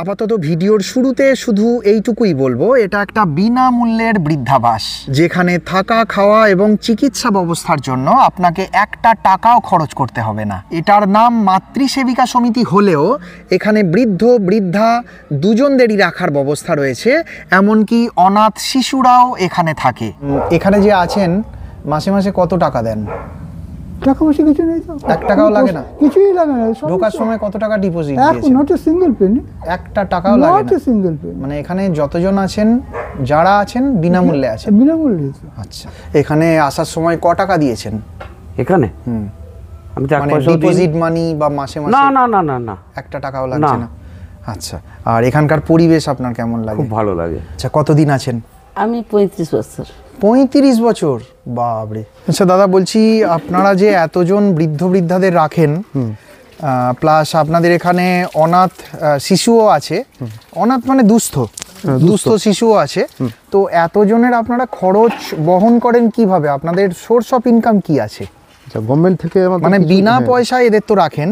আপাতত ভিডিওর শুরুতে শুধু এইটুকুই বলবো, এটা একটা বিনামূল্যের বৃদ্ধাবাস, যেখানে থাকা, খাওয়া এবং চিকিৎসা ব্যবস্থার জন্য আপনাকে একটা টাকাও খরচ করতে হবে না। এটার নাম মাতৃসেবিকা সমিতি হলেও এখানে বৃদ্ধ বৃদ্ধা দুজনদেরই রাখার ব্যবস্থা রয়েছে, এমনকি অনাথ শিশুরাও এখানে থাকে। এখানে যে আছেন মাসে মাসে কত টাকা দেন? টাকা পয়সা কিছু নেই তো, 1 টাকাও লাগে না? কিছুই লাগে না। ঢোকার সময় কত টাকা ডিপোজিট দিয়েছেন? নট এ সিঙ্গেল পেনি, একটা টাকাও লাগে না? Not a single Penney. মানে এখানে যতজন আছেন, যারা আছেন বিনামূল্যে আছেন? বিনামূল্যে। আচ্ছা, এখানে আসার সময় ক টাকা দিয়েছেন? এখানে আমি তো মানে ডিপোজিট মানি বা মাসে মাসে? না না না না না, একটা টাকাও লাগছে না? আচ্ছা, আর এখানকার পরিবেশ আপনার কেমন লাগে? খুব ভালো লাগে। আচ্ছা, কতদিন আছেন? আমি 35 বছর। 35 বছর? বাবরে। আচ্ছা দাদা, বলছি আপনারা যে এতজন বৃদ্ধ বৃদ্ধাদের রাখেন, প্লাস আপনাদের এখানে অনাথ শিশুও আছে, অনাথ মানে দুস্থ শিশুও আছে, তো এতজনের আপনারা খরচ বহন করেন কিভাবে? আপনাদের সোর্স অফ ইনকাম কি আছে? আচ্ছা, গভর্নমেন্ট থেকে মানে বিনা পয়সায় এদের তো রাখেন,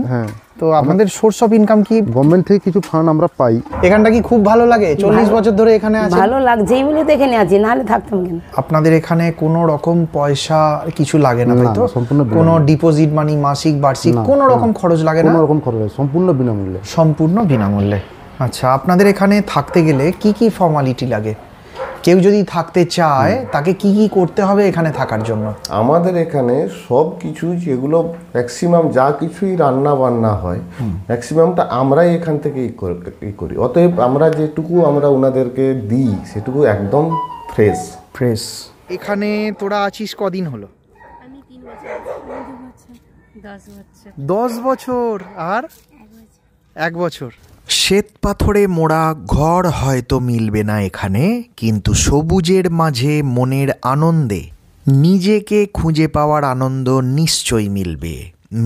তো আপনাদের সোর্স অফ ইনকাম কি? গভর্নমেন্ট থেকে কিছু ফান্ড আমরা পাই। এখানটা কি খুব ভালো লাগে? 40 বছর ধরে এখানে আছেন? ভালো লাগছেই বলে তো এখানে আছি, নাহলে থাকতাম কেন। আপনাদের এখানে কোনো রকম পয়সা কিছু লাগে না, তাই তো? সম্পূর্ণ কোনো ডিপোজিট মানি, মাসিক বার্ষিক কোনো রকম খরচ লাগে না? কোনো রকম খরচ, সম্পূর্ণ বিনামূল্যে। সম্পূর্ণ বিনামূল্যে। আচ্ছা, আপনাদের এখানে থাকতে গেলে কি কি ফর্মালিটি লাগে? কেউ যদি থাকতে চায় তাকে কি কি করতে হবে এখানে থাকার জন্য? আমাদের এখানে সব কিছু, যেগুলো ম্যাক্সিমাম যা কিছুই রান্না বান্না হয়, ম্যাক্সিমামটা আমরাই এখান থেকে করি। অতএব আমরা যেটুকু আমরা ওনাদেরকে দিই সেটুকু একদম ফ্রেশ। এখানে তোরা আছিস কদিন হলো? আমি 3 বছর, 10 বছর। আর 1 বছর। শ্বেত পাথরে মোড়া ঘর হয়তো মিলবে না এখানে, কিন্তু সবুজের মাঝে মনের আনন্দে নিজেকে খুঁজে পাওয়ার আনন্দ নিশ্চয়ই মিলবে।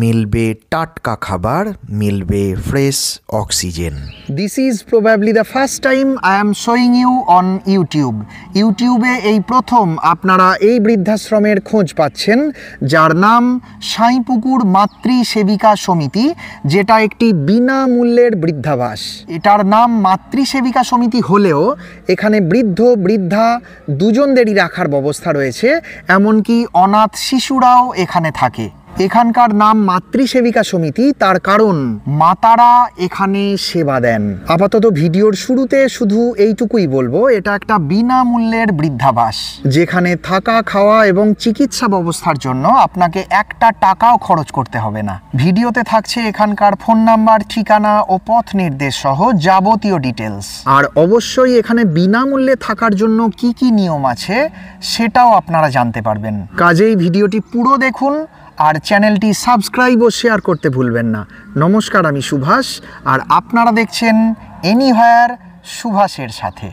মিলবে টাটকা খাবার, মিলবে fresh oxygen. This is probably the first time I am showing you on ইউটিউবে এই প্রথম আপনারা এই বৃদ্ধাশ্রমের খোঁজ পাচ্ছেন, যার নাম সাঁইপুকুর মাতৃসেবিকা সমিতি, যেটা একটি বিনামূল্যের বৃদ্ধাবাস। এটার নাম মাতৃসেবিকা সমিতি হলেও এখানে বৃদ্ধ বৃদ্ধা দুজনদেরই রাখার ব্যবস্থা রয়েছে, এমনকি অনাথ শিশুরাও এখানে থাকে। এখানকার নাম মাতৃসেবিকা সমিতি, তার কারণ মাতারা এখানে সেবা দেন। আপাতত ভিডিওর শুরুতে শুধু এইটুকুই বলবো, এটা একটা বিনামূল্যের বৃদ্ধাবাস, যেখানে থাকা, খাওয়া এবং চিকিৎসা ব্যবস্থার জন্য আপনাকে একটা টাকাও খরচ করতে হবে না। ভিডিওতে থাকছে এখানকার ফোন নাম্বার, ঠিকানা ও পথ নির্দেশ সহ যাবতীয় ডিটেলস। আর অবশ্যই এখানে বিনামূল্যে থাকার জন্য কি কি নিয়ম আছে সেটাও আপনারা জানতে পারবেন। কাজেই ভিডিওটি পুরো দেখুন আর চ্যানেলটি সাবস্ক্রাইব ও শেয়ার করতে ভুলবেন না। নমস্কার, আমি সুভাষ, আর আপনারা দেখছেন এনিহোয়ার সুভাষের সাথে।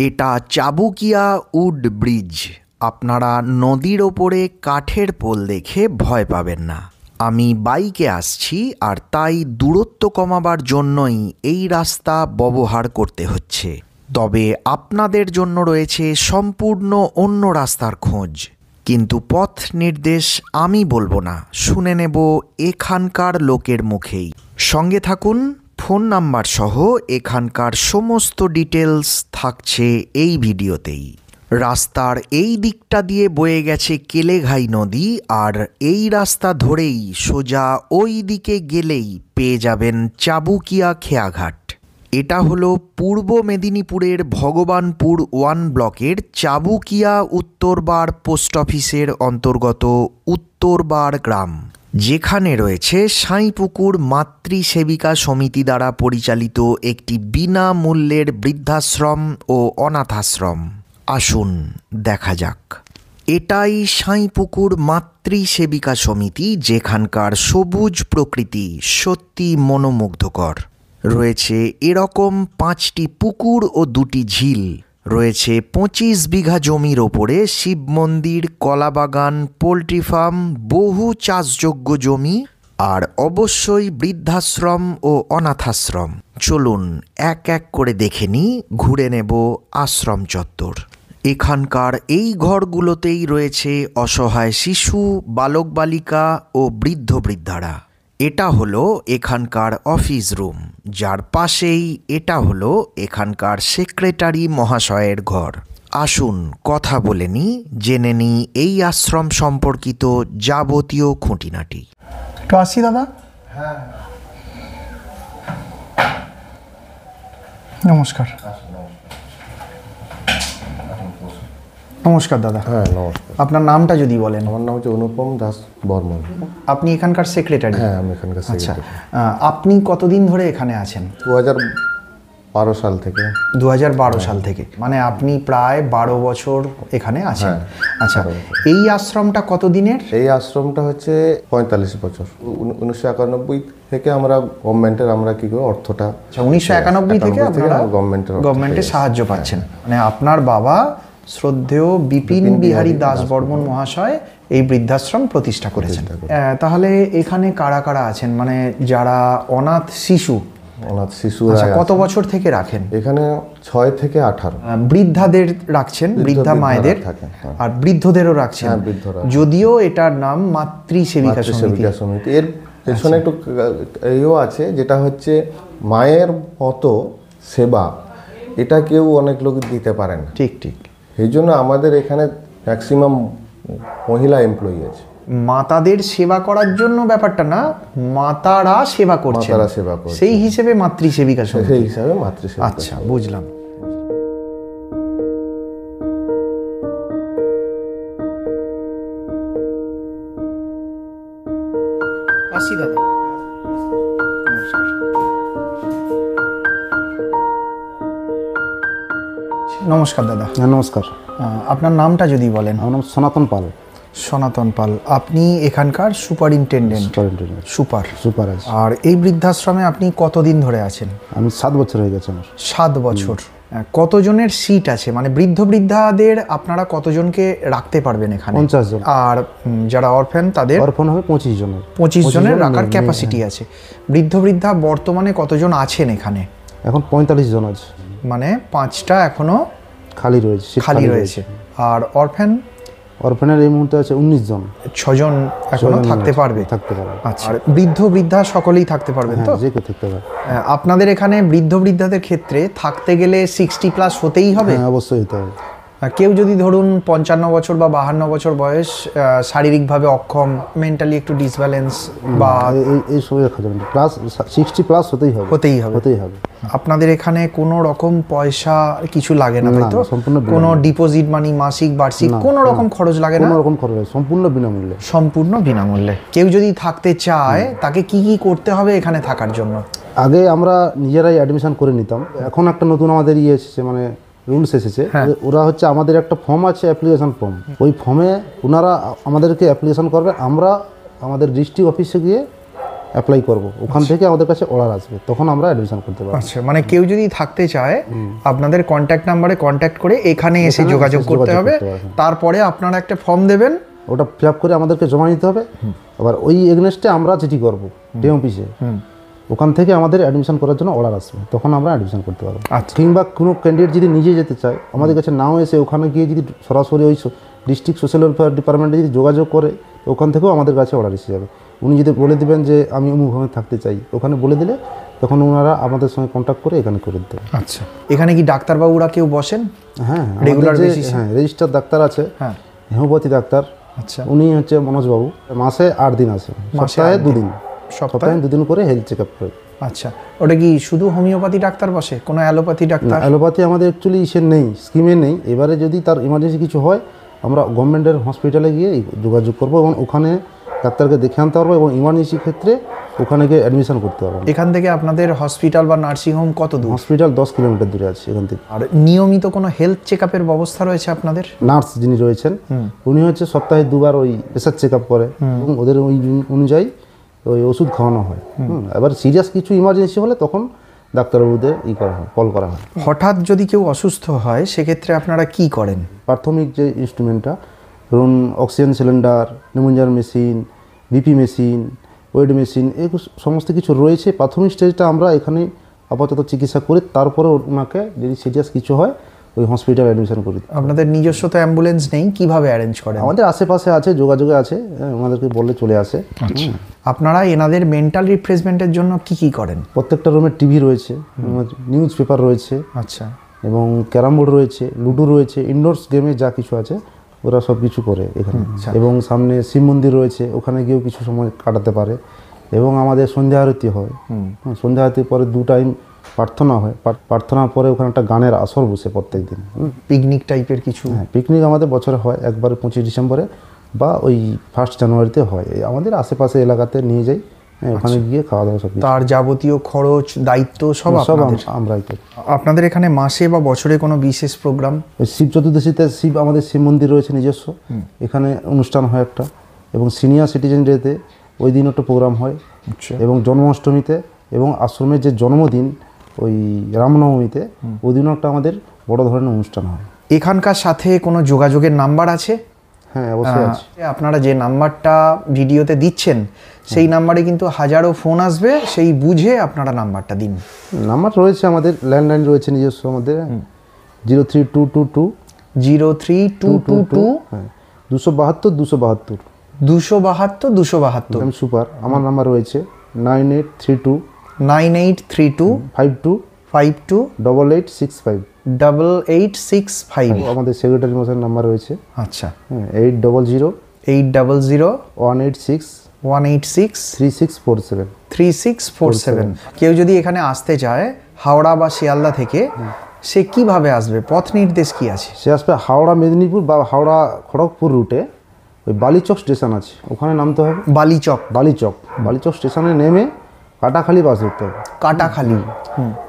এটা চাবুকিয়া উড ব্রিজ। আপনারা নদীর ওপরে কাঠের পোল দেখে ভয় পাবেন না। আমি বাইকে আসছি, আর তাই দূরত্ব কমাবার জন্যই এই রাস্তা ব্যবহার করতে হচ্ছে। তবে আপনাদের জন্য রয়েছে সম্পূর্ণ অন্য রাস্তার খোঁজ, কিন্তু পথ নির্দেশ আমি বলবো না, শুনে নেব এখানকার লোকের মুখেই। সঙ্গে থাকুন, ফোন নাম্বার সহ এখানকার সমস্ত ডিটেলস থাকছে এই ভিডিওতেই। রাস্তার এই দিকটা দিয়ে বয়ে গেছে কেলেঘাই নদী, আর এই রাস্তা ধরেই সোজা ওই দিকে গেলেই পেয়ে যাবেন চাবুকিয়া খেয়াঘাট। এটা হলো পূর্ব মেদিনীপুরের ভগবানপুর 1 ব্লকের চাবুকিয়া উত্তরবার পোস্ট অফিসের অন্তর্গত উত্তরবার গ্রাম, যেখানে রয়েছে সাঁইপুকুর মাতৃসেবিকা সমিতি দ্বারা পরিচালিত একটি বিনামূল্যের বৃদ্ধাশ্রম ও অনাথাশ্রম। আসুন দেখা যাক। এটাই সাঁইপুকুর মাতৃসেবিকা সমিতি, যেখানকার সবুজ প্রকৃতি সত্যি মনোমুগ্ধকর। রয়েছে এরকম 5টি পুকুর ও 2টি ঝিল, রয়েছে 25 বিঘা জমির ওপরে শিব মন্দির, কলাবাগান, পোলট্রি ফার্ম, বহু চাষযোগ্য জমি, আর অবশ্যই বৃদ্ধাশ্রম ও অনাথাশ্রম। চলুন এক এক করে দেখে নিই, ঘুরে নেব আশ্রম চত্বর। এখানকার এই ঘরগুলোতেই রয়েছে অসহায় শিশু, বালক বালিকা ও বৃদ্ধ বৃদ্ধারা। এটা হলো এখানকার অফিস রুম, যার পাশেই এটা হলো এখানকার সেক্রেটারি মহাশয়ের ঘর। আসুন কথা বলে নিই, জেনে নিই এই আশ্রম সম্পর্কিত যাবতীয় খুঁটিনাটি। একটু আসি দাদা। নমস্কার। নমস্কার দাদা। হ্যাঁ, নমস্কার। আপনার নামটা যদি বলেন। আমার নাম হচ্ছে অনুপম দাস বর্মন। আপনি এখানকার সেক্রেটারি? হ্যাঁ, আমি এখানকার আচ্ছা, সেক্রেটারি। আপনি কতদিন ধরে এখানে আছেন? 2012 সাল থেকে। 2012 সাল থেকে, মানে আপনি প্রায় 12 বছর এখানে আছেন। আচ্ছা, এই আশ্রমটা কতদিনের? এই আশ্রমটা হচ্ছে 45 বছর। 1991 থেকে আমরা গভর্নমেন্টের কি করে অর্থটা। আচ্ছা, 1991 থেকে আপনারা গভর্নমেন্টের সাহায্য পাচ্ছেন। মানে আপনার বাবা শ্রদ্ধেয় বিপিন বিহারী দাস বর্মন মহাশয় এই বৃদ্ধাশ্রম প্রতিষ্ঠা করেছেন। তাহলে এখানে কারা কারা আছেন, মানে যারা অনাথ শিশু? অনাথ শিশু কত বছর থেকে রাখেন এখানে? 6 থেকে 18। বৃদ্ধাদের রাখছেন, বৃদ্ধা মায়েদের, আর বৃদ্ধদেরও রাখছেন। যদিও এটার নাম মাতৃসেবিকা সমিতি। এর পেছনে একটু এইও আছে, যেটা হচ্ছে মায়ের মতো সেবা এটা কেউ অনেক লোক দিতে পারে না। ঠিক ঠিক। এই জন্য আমাদের এখানে ম্যাক্সিমাম মহিলা এমপ্লয়ি আছে। মাতাদের সেবা করার জন্য ব্যাপারটা না, মাতারা সেবা করছে, সেই হিসেবে মাতৃসেবিকা সমিতি। সেই হিসাবে মাতৃসেবিকা। আচ্ছা, বুঝলাম। আসি দাদা। নমস্কার দাদা। হ্যাঁ, নমস্কার। আপনার নামটা যদি বলেন। আমার নাম সনাতন পাল। সনাতন পাল, আপনি এখানকার সুপারিনটেন্ডেন্ট? সুপার আছে। আর এই বৃদ্ধাশ্রমে আপনি কতদিন ধরে আছেন? আমি 7 বছর হয়ে গেছে আমার। 7 বছর। কতজনের সিট আছে, মানে বৃদ্ধ বৃদ্ধাদের আপনারা কতজনকে রাখতে পারবেন এখানে? 50 জন। আর যারা অরফ্যান তাদের? অরফ্যান হবে 25 জনের। 25 জনের রাখার ক্যাপাসিটি আছে। বৃদ্ধ বৃদ্ধা বর্তমানে কতজন আছেন এখানে? এখন 45 জন আছে। মানে 5টা এখনো খালি রয়েছে। আর অরফ্যানের এই মুহূর্তে আছে 19 জন। 6 জন এখনো থাকতে পারবে। আচ্ছা, আর বৃদ্ধ বৃদ্ধা সকলেই থাকতে পারবেন তো? যে কেউ থাকতে পারবে। আপনাদের এখানে বৃদ্ধ বৃদ্ধাদের ক্ষেত্রে থাকতে গেলে 60+ হতেই হবে? হ্যাঁ, অবশ্যই হতে হবে। কেউ যদি ধরুন 55 বছর বা 52 বছর বয়স, শারীরিকভাবে অক্ষম, মেন্টালি একটু ডিসব্যালেন্স বা এই সবই রাখা যাবে না, প্লাস 60+ হতেই হবে। আপনাদের এখানে কোনো রকম পয়সা কিছু লাগে না, তাই তো? কোনো ডিপোজিট মানি, মাসিক বার্ষিক কোনো রকম খরচ লাগে না? কোনো রকম খরচ নেই, সম্পূর্ণ বিনামূল্যে। কেউ যদি থাকতে চায় তাকে কি কি করতে হবে এখানে থাকার জন্য? আগে আমরা নিজেরাই অ্যাডমিশন করে নিতাম। এখন একটা নতুন আমাদের এসেছে, মানে রুলস এসেছে। ওরা হচ্ছে আমাদের একটা ফর্ম আছে, অ্যাপ্লিকেশন ফর্ম। ওই ফর্মে ওনারা আমাদেরকে অ্যাপ্লিকেশন করবে, আমরা আমাদের ডিস্ট্রিক্ট অফিসে গিয়ে অ্যাপ্লাই করব। ওখান থেকে আমাদের কাছে অর্ডার আসবে, তখন আমরা অ্যাডমিশন করতে পারবো। আচ্ছা, মানে কেউ যদি থাকতে চায় আপনাদের কন্ট্যাক্ট নাম্বারে কন্ট্যাক্ট করে এখানে এসে যোগাযোগ করতে হবে। তারপরে আপনারা একটা ফর্ম দেবেন, ওটা ফিল আপ করে আমাদেরকে জমা নিতে হবে। আবার ওই এগনেস্টে আমরা চিঠি করবো ডিএম অফিসে। ওখান থেকে আমাদের অ্যাডমিশন করার জন্য অর্ডার আসবে, তখন আমরা অ্যাডমিশন করতে পারবো। কিংবা কোনো ক্যান্ডিডেট যদি নিজে যেতে চায়, আমাদের কাছে নাও এসে ওখানে গিয়ে যদি সরাসরি ওই ডিস্ট্রিক্ট সোশ্যাল ওয়েলফেয়ার ডিপার্টমেন্টে যদি যোগাযোগ করে, ওখান থেকেও আমাদের কাছে অর্ডার এসে যাবে। উনি যদি বলে দেবেন যে আমি অমুকভাবে থাকতে চাই, ওখানে বলে দিলে তখন ওনারা আমাদের সঙ্গে কন্ট্যাক্ট করে এখানে করে দিতে হবে। আচ্ছা, এখানে কি ডাক্তারবাবুরা কেউ বসেন? হ্যাঁ, রেগুলার বেসিসে। হ্যাঁ, রেজিস্টার ডাক্তার আছে। হ্যাঁ, হোমিওপ্যাথি ডাক্তার। আচ্ছা, উনি হচ্ছে মনোজবাবু। মাসে 8 দিন আসে, সপ্তাহে 2 দিন। সপ্তাহে 2 দিন করে হেলথ চেক আপ করে। আচ্ছা, ওটা কি শুধু হোমিওপ্যাথি ডাক্তার বসে, কোনো অ্যালোপ্যাথি ডাক্তার? অ্যালোপ্যাথি আমাদের অ্যাকচুয়ালি নেই, স্কিমে নেই। এবারে যদি তার ইমার্জেন্সি কিছু হয়, আমরা গভর্নমেন্টের হসপিটালে গিয়ে যোগাযোগ করবো এবং ওখানে ডাক্তারকে দেখে আনতে পারবো, এবং ইমার্জেন্সি ক্ষেত্রে ওখানে গিয়ে অ্যাডমিশন করতে পারবো। এখান থেকে আপনাদের হসপিটাল বা নার্সিংহোম কত দূর? হসপিটাল 10 কিলোমিটার দূরে আছে এখান থেকে। আর নিয়মিত কোনো হেলথ চেক আপের ব্যবস্থা রয়েছে আপনাদের? নার্স যিনি রয়েছেন উনি হচ্ছে সপ্তাহে 2 বার ওই প্রেশার চেক আপ করে, এবং ওদের ওই অনুযায়ী ওই ওষুধ খাওয়ানো হয়। এবার সিরিয়াস কিছু ইমার্জেন্সি হলে তখন ডাক্তারবাবুদের কল করা হয়। হঠাৎ যদি কেউ অসুস্থ হয়, সেক্ষেত্রে আপনারা কি করেন? প্রাথমিক যে ইনস্ট্রুমেন্টটা, ধরুন অক্সিজেন সিলিন্ডার, নিউমোনিয়ার machine, BP machine, weight machine, এই সমস্ত কিছু রয়েছে। প্রাথমিক স্টেজটা আমরা এখানে আপাতত চিকিৎসা করি, তারপরে ওনাকে যদি সিরিয়াস কিছু হয় ওই হসপিটাল অ্যাডমিশন করি। আপনাদের নিজস্ব তো অ্যাম্বুলেন্স নেই, কিভাবে অ্যারেঞ্জ করেন? আমাদের আশেপাশে আছে, যোগাযোগে আছে, আমাদেরকে বললে চলে আসে। আপনারা এনাদের মেন্টাল রিফ্রেশমেন্টের জন্য কি কি করেন? প্রত্যেকটা রুমে টিভি রয়েছে, নিউজ পেপার রয়েছে, আচ্ছা, এবং ক্যারাম বোর্ড রয়েছে, লুডো রয়েছে, ইনডোরস গেমে যা কিছু আছে ওরা সব কিছু করে এখানে। এবং সামনে শিব মন্দির রয়েছে, ওখানে গিয়েও কিছু সময় কাটাতে পারে। এবং আমাদের সন্ধ্যা আরতি হয়, সন্ধ্যা আরতির পরে 2 টাইম প্রার্থনা হয়, প্রার্থনার পরে ওখানে একটা গানের আসর বসে প্রত্যেক দিন। পিকনিক টাইপের কিছু? হ্যাঁ, পিকনিক আমাদের বছরে হয় একবার 25 ডিসেম্বরে বা ওই 1 জানুয়ারিতে হয়। আমাদের আশেপাশে এলাকাতে নিয়ে যাই, ওখানে গিয়ে খাওয়া দাওয়া সব কিছু। তার যাবতীয় খরচ দায়িত্ব সব আমরাই করি। আপনাদের এখানে মাসে বা বছরে কোনো বিশেষ প্রোগ্রাম? শিব চতুর্দশীতে আমাদের শিব মন্দির রয়েছে নিজস্ব, এখানে অনুষ্ঠান হয় একটা। এবং সিনিয়র সিটিজেন ডেতে ওই দিন একটা প্রোগ্রাম হয়। এবং জন্মাষ্টমীতে এবং আশ্রমের যে জন্মদিন ওই রামনবমীতে ওই দিনও একটা আমাদের বড় ধরনের অনুষ্ঠান হয়। এখানকার সাথে কোনো যোগাযোগের নাম্বার আছে? হ্যাঁ, অবশ্যই আছে। আপনারা যে নাম্বারটা ভিডিওতে দিচ্ছেন সেই নাম্বারে কিন্তু হাজারো ফোন আসবে, সেই বুঝে আপনারা নাম্বারটা দিন। নাম্বার রয়েছে আমাদের, ল্যান্ডলাইন রয়েছে নিজস্ব আমাদের 03222 03222 হ্যাঁ 272 272 আমি সুপার। আমার নাম্বার রয়েছে 9832 52 8865 আমাদের সেক্রেটারি মশাইয়ের নাম্বার রয়েছে। আচ্ছা, 800 186 3647 3647। কেউ যদি এখানে আসতে চায় হাওড়া বা শিয়ালদা থেকে, সে কিভাবে আসবে? পথ নির্দেশ কি আছে? সে আসবে হাওড়া মেদিনীপুর বা হাওড়া খড়গপুর রুটে, ওই বালিচক স্টেশন আছে, ওখানে নামতে হবে। বালিচক স্টেশনে নেমে কাটাখালি বাস ধরতে হবে।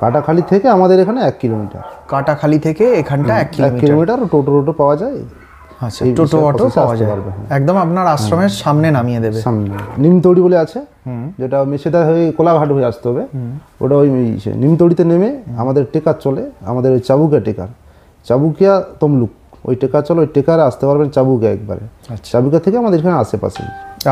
কাটাখালি থেকে আমাদের এখানে 1 কিলোমিটার। কাটাখালি থেকে এখানটা 1 কিলোমিটার। টোটো পাওয়া যায়। আচ্ছা, টোটো অটো পাওয়া যায়, একদম আপনার আশ্রমের সামনে নামিয়ে দেবে। সামনে নিমতৌড়ি বলে আছে, যেটা মেছেদা হয়ে কোলাঘাট হয়ে আসতে হবে, ওটা ওই নিমতৌড়িতে নেমে আমাদের টেকার চলে, আমাদের ওই চাবুকিয়া তমলুক ওই টেকার চলে, ওই টেকারে আসতে পারবেন চাবুকিয়া একবারে। চাবুকিয়া থেকে আমাদের এখানে আশেপাশে।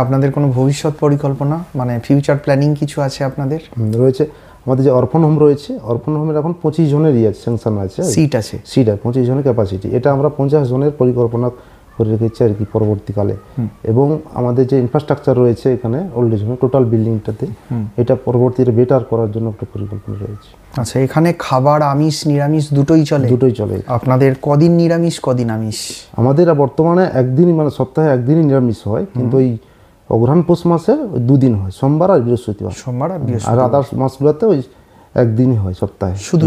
আপনাদের কোনো ভবিষ্যৎ পরিকল্পনা, মানে ফিউচার প্ল্যানিং কিছু আছে আপনাদের? রয়েছে। আমাদের যে অরফান হোম রয়েছে, অরফান হোমের এখন 25 জনের স্যাংশন আছে, সিট আছে 25 জনের ক্যাপাসিটি। এটা আমরা 50 জনের পরিকল্পনা করে রেখেছি আর কি পরবর্তীকালে। এবং আমাদের যে ইনফ্রাস্ট্রাকচার রয়েছে এখানে ওল্ড এজ হোমে টোটাল বিল্ডিংটাতে, এটা পরবর্তীতে বেটার করার জন্য একটা পরিকল্পনা রয়েছে। আচ্ছা, এখানে খাবার আমিষ নিরামিষ দুটোই চলে? আপনাদের কদিন নিরামিষ কদিন আমিষ? আমাদের বর্তমানে একদিনই, মানে সপ্তাহে একদিনই নিরামিষ হয়, কিন্তু ওই অঘ্রাণ পৌষ মাসে 2 দিন হয়, সোমবার আর বৃহস্পতিবার। আর আদার্স মাসগুলোতে ওই একদিনই হয় সপ্তাহে, শুধু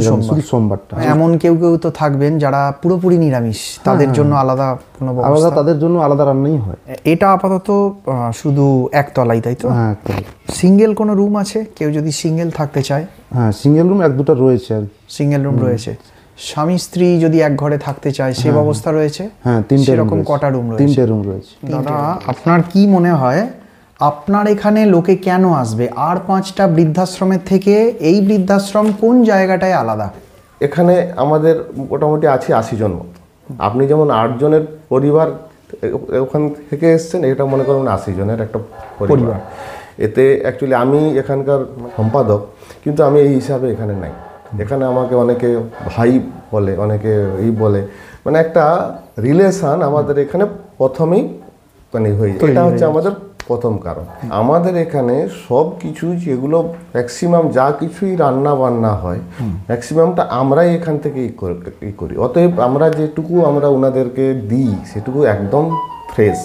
সোমবারটা। এমন কেউ তো থাকবেন যারা পুরোপুরি নিরামিষ, তাদের জন্য আলাদা কোনো ব্যবস্থা? তাদের জন্য আলাদা রান্নাই হয়। এটা আপাতত শুধু একতলাই, তাই তো? হ্যাঁ, একতলাই। সিঙ্গেল কোনো রুম আছে কেউ যদি সিঙ্গেল থাকতে চায়? হ্যাঁ, সিঙ্গেল রুম 1-2টা রয়েছে আর কি। সিঙ্গেল রুম রয়েছে। স্বামী স্ত্রী যদি এক ঘরে থাকতে চায় সেই ব্যবস্থা রয়েছে? হ্যাঁ, 3টে রকম। কটা রুম রয়েছে? 3টে রুম রয়েছে। দাদা, আপনার কি মনে হয় আপনার এখানে লোকে কেন আসবে? আর 5টা বৃদ্ধাশ্রমের থেকে এই বৃদ্ধাশ্রম কোন জায়গাটায় আলাদা? এখানে আমাদের মোটামুটি আছে 80 জন মতো। আপনি যেমন 8 জনের পরিবার ওখান থেকে এসছেন, এটা মনে করুন 80 জনের একটা পরিবার। এতে অ্যাকচুয়ালি আমি এখানকার সম্পাদক, কিন্তু আমি এই হিসাবে এখানে নাই। এখানে আমাকে অনেকে ভাই বলে, অনেকে বলে, মানে একটা রিলেশন আমাদের এখানে প্রথমেই মানে হয়ে যায়। এটা হচ্ছে আমাদের প্রথম কারণ। আমাদের এখানে সব কিছু যেগুলো ম্যাক্সিমাম যা কিছুই রান্না বান্না হয়, ম্যাক্সিমামটা আমরাই এখান থেকে করি। অতএব আমরা যেটুকু আমরা ওনাদেরকে দিই সেটুকু একদম ফ্রেশ।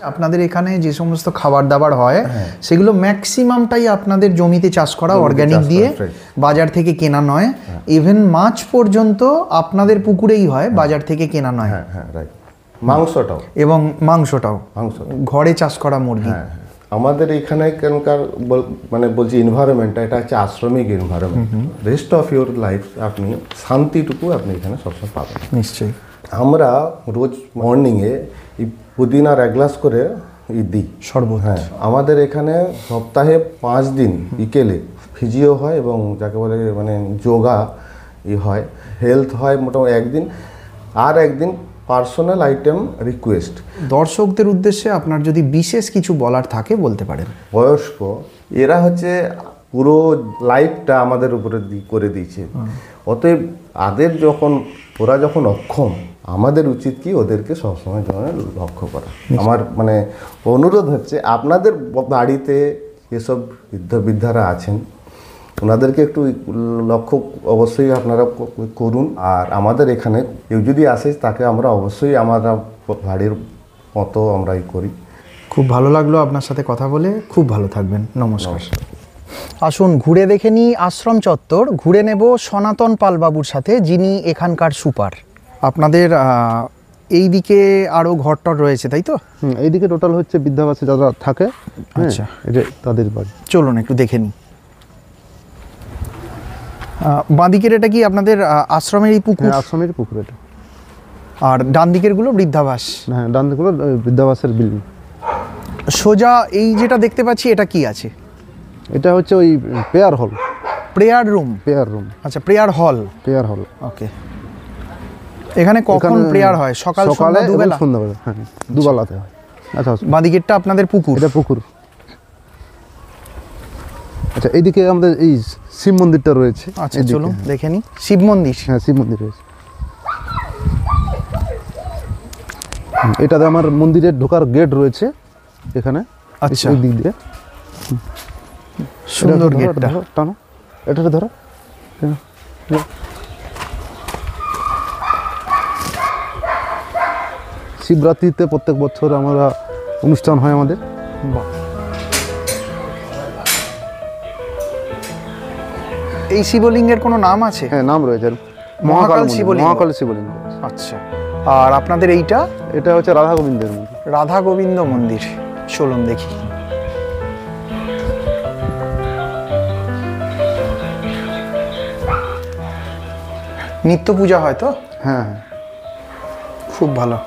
আপনাদের এখানে যে সমস্ত খাবার দাবার হয় সেগুলো ম্যাক্সিমামটাই আপনাদের জমিতে চাষ করা, অর্গানিক দিয়ে, বাজার থেকে কেনা নয়। ইভেন মাছ পর্যন্ত আপনাদের পুকুরেই হয়, বাজার থেকে কেনা নয়। হ্যাঁ, রাইট। মাংসটাও ঘরে চাষ করা মুরগি। আমাদের এখানে এখানকার মানে বলছি এনভায়রনমেন্টটা, এটা হচ্ছে আশ্রমিক environment. Rest of your life আপনি শান্তিটুকু আপনি এখানে সবসময় পাবেন। নিশ্চয়ই। আমরা রোজ মর্নিংয়ে এই পুদিনার 1 গ্লাস করে দিই শরবত। হ্যাঁ, আমাদের এখানে সপ্তাহে 5 দিন বিকেলে ফিজিও হয় এবং যাকে বলে মানে যোগা হয়, হেলথ হয় মোটামুটি 1 দিন, আর 1 দিন পার্সোনাল আইটেম রিকোয়েস্ট। দর্শকদের উদ্দেশ্যে আপনার যদি বিশেষ কিছু বলার থাকে বলতে পারেন। বয়স্ক এরা হচ্ছে পুরো লাইফটা আমাদের উপরে করে দিয়েছে। অতএব ওরা যখন অক্ষম, আমাদের উচিত কি ওদেরকে সবসময় জন্য লক্ষ্য করা। আমার মানে অনুরোধ হচ্ছে আপনাদের বাড়িতে যেসব বৃদ্ধারা আছেন ওনাদেরকে একটু লক্ষ্য অবশ্যই আপনারা করুন। আর আমাদের এখানে কেউ যদি আসে তাকে আমরা অবশ্যই আমরা বাড়ির মতো আমরাই করি। খুব ভালো লাগলো আপনার সাথে কথা বলে, খুব ভালো থাকবেন, নমস্কার। আসুন ঘুরে দেখে নিই আশ্রম চত্বর, ঘুরে নেব সনাতন পালবাবুর সাথে, যিনি এখানকার সুপার। আপনাদের এই দিকে আরও ঘরটর রয়েছে তাই তো? এইদিকে টোটাল হচ্ছে বৃদ্ধাবাসে যারা থাকে, আচ্ছা এটা তাদের বাড়ি। চলুন একটু দেখে নিই। বাঁদিকের এটা কি আপনাদের আশ্রমেরই পুকুর? আশ্রমের পুকুর এটা। আর ডান দিকের গুলো বৃদ্ধাবাস? হ্যাঁ, ডান দিকগুলো বৃদ্ধাবাসের বিল্ডিং। সোজা এই যেটা দেখতে পাচ্ছি এটা কি আছে? এটা হচ্ছে ওই প্রেয়ার হল। Prayer room? প্রেয়ার রুম, আচ্ছা, প্রেয়ার হল। প্রেয়ার হল, ওকে। এখানে কখন প্রেয়ার হয়? সকালে দুবেলা? সন্ধ্যাবেলা, হ্যাঁ দুবেলাতে হয়। আচ্ছা, বাঁদিকেরটা আপনাদের পুকুর? এটা পুকুর। আচ্ছা, এইদিকে আমাদের এই শিব মন্দিরটা রয়েছে। আচ্ছা চলুন দেখে নিই। শিব মন্দির? হ্যাঁ, শিব মন্দির রয়েছে। এটাতে আমার মন্দিরের ঢোকার গেট রয়েছে এখানে। আচ্ছা, এই দিক দিয়ে সুন্দর গেটটা। টানো, এটাতে ধরো। শিবরাত্রিতে প্রত্যেক বছর আমরা অনুষ্ঠান হয় আমাদের। এই শিবলিঙ্গের কোনো নাম আছে? হ্যাঁ, নাম রয়েছে, মহাকাল শিবলিঙ্গ। মহাকাল শিবলিঙ্গ। আচ্ছা, আর আপনাদের এইটা? এটা হচ্ছে রাধা গোবিন্দের মন্দির। রাধা গোবিন্দ মন্দির। চলুন দেখি। নিত্য পূজা হয় তো? হ্যাঁ হ্যাঁ, খুব ভালো।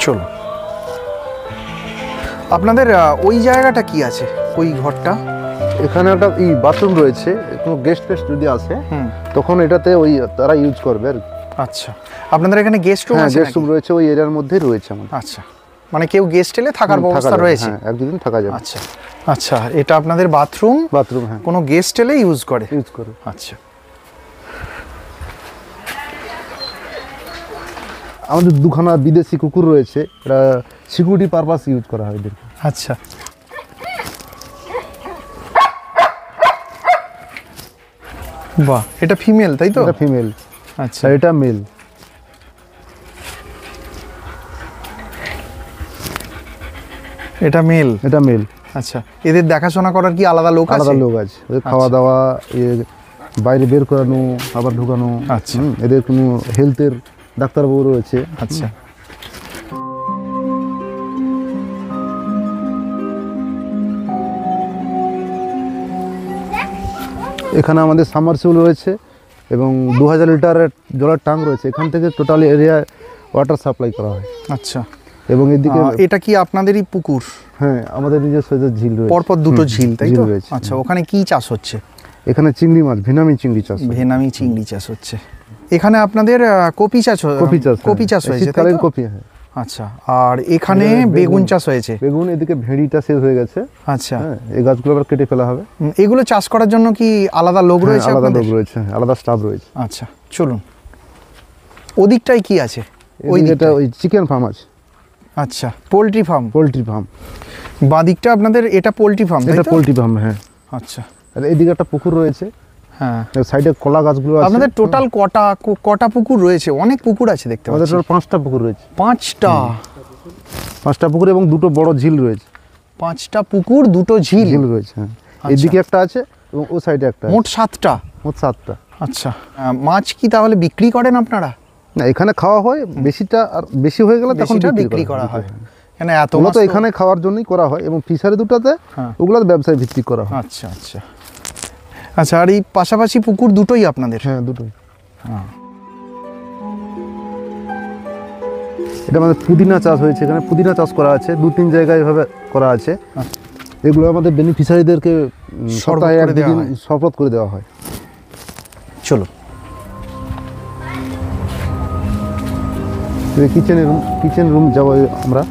চলো, আপনাদের ওই জায়গাটা কি আছে, ওই ঘরটা? এখানে একটা বাথরুম রয়েছে। কোনো গেস্ট ফেস্ট যদি আসে তখন এটাতে ওই তারা ইউজ করবে আর। আচ্ছা, আপনাদের এখানে গেস্ট রুম আছে? গেস্ট রুম রয়েছে, ওই এরিয়ার মধ্যেই রয়েছে আমাদের। আচ্ছা, মানে কেউ গেস্ট এলে থাকার ব্যবস্থা রয়েছে? হ্যাঁ, এক দুদিন থাকা যাবে। আচ্ছা আচ্ছা, এটা আপনাদের বাথরুম? বাথরুম, হ্যাঁ। কোনো গেস্ট এলে ইউজ করে? ইউজ করে। আচ্ছা, আমাদের দুখানা বিদেশি কুকুর রয়েছে, এটা সিকিউরিটি পারপাস ইউজ করা হয় এদেরকে। আচ্ছা। বাহ, এটা ফিমেল তাই তো? এটা ফিমেল। আচ্ছা, এটা মেল। এটা মেল? এটা মেল। আচ্ছা, এদের দেখাশোনা করার কি আলাদা লোক আছে? আলাদা লোক আছে, ওদের খাওয়া দাওয়া, বাইরে বের করানো, আবার ঢুকানো। আচ্ছা, এদের কোনো হেলথের ডাক্তারবাবু রয়েছে। আচ্ছা। এখানে আমাদের সাবমার্সিবল রয়েছে এবং 2000 লিটারের জলের ট্যাঙ্ক রয়েছে। এখান থেকে টোটালি এরিয়ায় ওয়াটার সাপ্লাই করা হয়। আচ্ছা, এবং এদিকে এটা কি আপনাদেরই পুকুর? হ্যাঁ, আমাদের নিজস্ব ঝিল রয়েছে। পরপর দুটো ঝিল তাই তো? রয়েছে। আচ্ছা, ওখানে কি চাষ হচ্ছে? এখানে চিংড়ি মাছ, ভেনামি চিংড়ি চাষ। ভেনামি চিংড়ি চাষ হচ্ছে। এখানে আপনাদের কপি চাষ? কপি চাষ হয়েছে, শীতকালীন কপি। হ্যাঁ। আচ্ছা, আর এখানে বেগুন চাষ হয়েছে? বেগুন, এদিকে ভেড়িটা শেষ হয়ে গেছে। আচ্ছা, এই গাছগুলো আবার কেটে ফেলা হবে। এগুলো চাষ করার জন্য কি আলাদা লোক রয়েছে? আলাদা লোক রয়েছে, আলাদা স্টাফ রয়েছে। আচ্ছা, চলুন। ওদিকটাই কি আছে? ওই চিকেন ফার্ম আছে। আচ্ছা, পোলট্রি ফার্ম? Poultry farm. বাদিকটা আপনাদের এটা পোলট্রি ফার্ম? এটা পোলট্রি ফার্ম, হ্যাঁ। আচ্ছা, আর এদিকে একটা পুকুর রয়েছে। হ্যাঁ, সাইডে কলা গাছগুলো আছে। আপনাদের টোটাল কটা পুকুর রয়েছে? অনেক পুকুর আছে দেখতে পাচ্ছি। আমাদের টোটাল 5টা পুকুর রয়েছে। 5টা পুকুর এবং দুটো বড় ঝিল রয়েছে। 5টা পুকুর, দুটো ঝিল রয়েছে, হ্যাঁ। এদিকে একটা আছে এবং ও সাইডে একটা। মোট 7টা? মোট 7টা। আচ্ছা, মাছ কি তাহলে বিক্রি করেন আপনারা? না, এখানে খাওয়া হয় বেশিটা, আর বেশি হয়ে গেলে তখন বিক্রি করা হয়। কেন এত মাছ তো এখানে খাওয়ার জন্যই করা হয়, এবং ফিশারি দুটাতে ওগুলো ব্যবসায় ভিত্তিক করা হয়। আচ্ছা আচ্ছা আচ্ছা। আর এই পাশাপাশি পুকুর দুটোই আপনাদের? হ্যাঁ, দুটোই। এটা আমাদের পুদিনা চাষ হয়েছে, এখানে পুদিনা চাষ করা আছে, 2-3 জায়গায় এভাবে করা আছে। এগুলো আমাদের বেনিফিশিয়ারিদেরকে সপ্তাহে একদিন শরবত করে দেওয়া হয়। চলো, কিচেন রুম যাবো আমরা।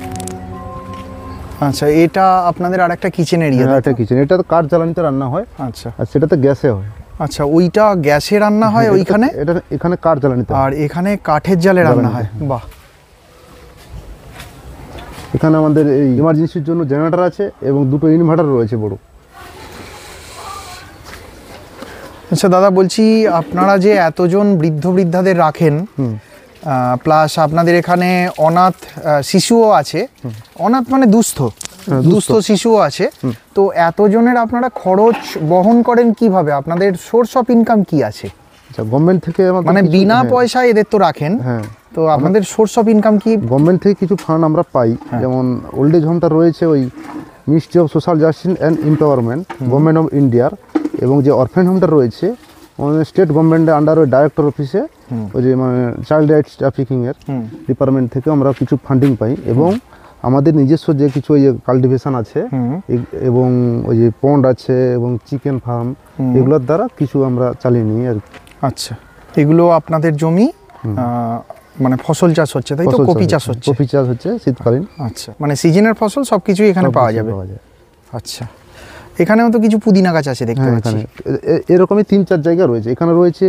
আচ্ছা, এটা আপনাদের আর একটা কিচেন এরিয়া। একটা কিচেন, এটা তো কাঠ জ্বালানিতে রান্না হয়, আচ্ছা আর সেটাতে গ্যাসে হয়। আচ্ছা, ওইটা গ্যাসে রান্না হয় ওইখানে, এটা এখানে কাঠ জ্বালানিতে, আর এখানে কাঠের জালে রান্না হয়। বাহ। এখানে আমাদের এই ইমার্জেন্সির জন্য জেনারেটর আছে এবং দুটো ইনভার্টার রয়েছে বড়। আচ্ছা দাদা, বলছি আপনারা যে এতজন বৃদ্ধ বৃদ্ধাদের রাখেন, প্লাস আপনাদের এখানে অনাথ শিশুও আছে, অনাথ মানে দুস্থ শিশুও আছে, তো এতজনের আপনারা খরচ বহন করেন কিভাবে? আপনাদের সোর্স অফ ইনকাম কি আছে? আচ্ছা, গভর্নমেন্ট থেকে মানে বিনা পয়সায় এদের তো রাখেন, তো আপনাদের সোর্স অফ ইনকাম কি? গভর্নমেন্ট থেকে কিছু ফান্ড আমরা পাই, যেমন ওল্ড এজ হোমটা রয়েছে ওই ministry of social justice and empowerment, government of ইন্ডিয়ার, এবং যে অরফেন হোমটা রয়েছে স্টেট গভর্নমেন্টের আন্ডার ওই ডাইরেক্টর অফিসে, ওই যে মানে চাইল্ড রাইটস ট্রাফিকিংয়ের ডিপার্টমেন্ট থেকে আমরা কিছু ফান্ডিং পাই, এবং আমাদের নিজস্ব যে কিছু ওই যে কাল্টিভেশন আছে এবং ওই যে পন্ড আছে এবং চিকেন ফার্ম, এগুলোর দ্বারা কিছু আমরা চালিয়ে নিই আর কি। আচ্ছা, এগুলো আপনাদের জমি মানে ফসল চাষ হচ্ছে তাই তো? কপি চাষ হচ্ছে? কপি চাষ হচ্ছে শীতকালীন। আচ্ছা, মানে সিজনের ফসল সবকিছুই এখানে পাওয়া যাবে। আচ্ছা, এখানেও তো কিছু পুদিনা গাছ আছে দেখতে পাচ্ছি। এরকমই 3-4 জায়গা রয়েছে, এখানে রয়েছে,